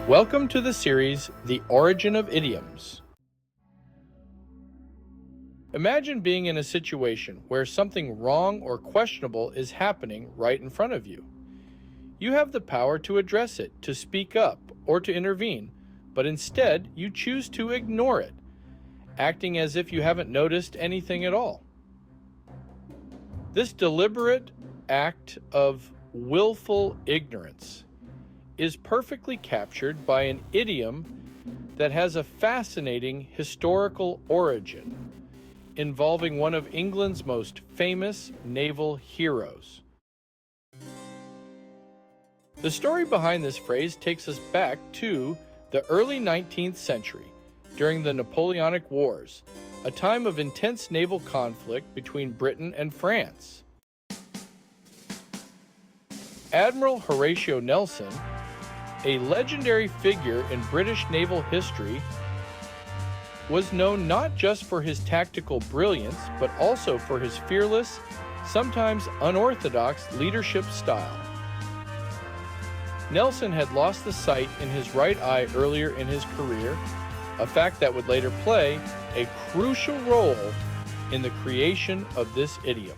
Welcome to the series, The Origin of Idioms. Imagine being in a situation where something wrong or questionable is happening right in front of you. You have the power to address it, to speak up, or to intervene, but instead you choose to ignore it, acting as if you haven't noticed anything at all. This deliberate act of willful ignorance is perfectly captured by an idiom that has a fascinating historical origin involving one of England's most famous naval heroes. The story behind this phrase takes us back to the early 19th century during the Napoleonic Wars, a time of intense naval conflict between Britain and France. Admiral Horatio Nelson, a legendary figure in British naval history, was known not just for his tactical brilliance, but also for his fearless, sometimes unorthodox leadership style. Nelson had lost the sight in his right eye earlier in his career, a fact that would later play a crucial role in the creation of this idiom.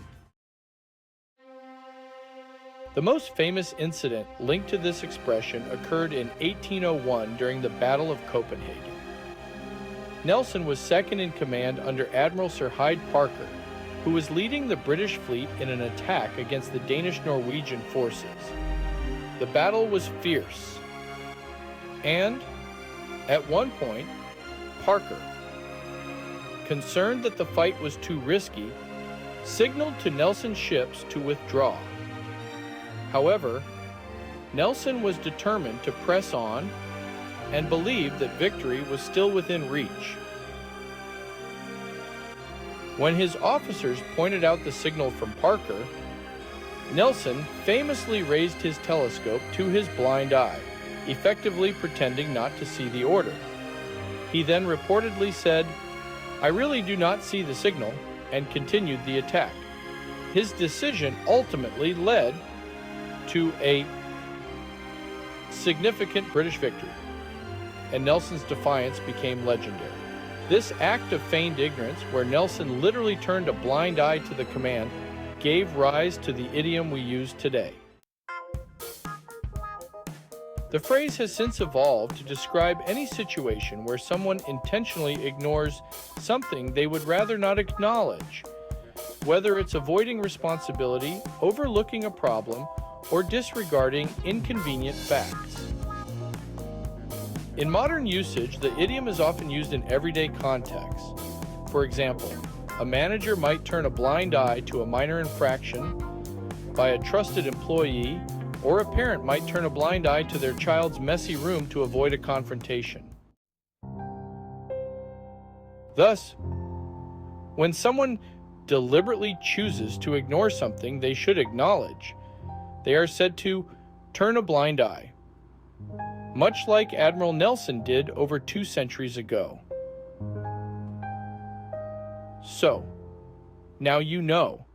The most famous incident linked to this expression occurred in 1801 during the Battle of Copenhagen. Nelson was second in command under Admiral Sir Hyde Parker, who was leading the British fleet in an attack against the Danish-Norwegian forces. The battle was fierce, and at one point, Parker, concerned that the fight was too risky, signaled to Nelson's ships to withdraw. However, Nelson was determined to press on and believed that victory was still within reach. When his officers pointed out the signal from Parker, Nelson famously raised his telescope to his blind eye, effectively pretending not to see the order. He then reportedly said, "I really do not see the signal," and continued the attack. His decision ultimately led to a significant British victory, and Nelson's defiance became legendary. This act of feigned ignorance, where Nelson literally turned a blind eye to the command, gave rise to the idiom we use today. The phrase has since evolved to describe any situation where someone intentionally ignores something they would rather not acknowledge, whether it's avoiding responsibility, overlooking a problem, or disregarding inconvenient facts. In modern usage, the idiom is often used in everyday contexts. For example, a manager might turn a blind eye to a minor infraction by a trusted employee, or a parent might turn a blind eye to their child's messy room to avoid a confrontation. Thus, when someone deliberately chooses to ignore something they should acknowledge, they are said to turn a blind eye, much like Admiral Nelson did over 2 centuries ago. So, now you know.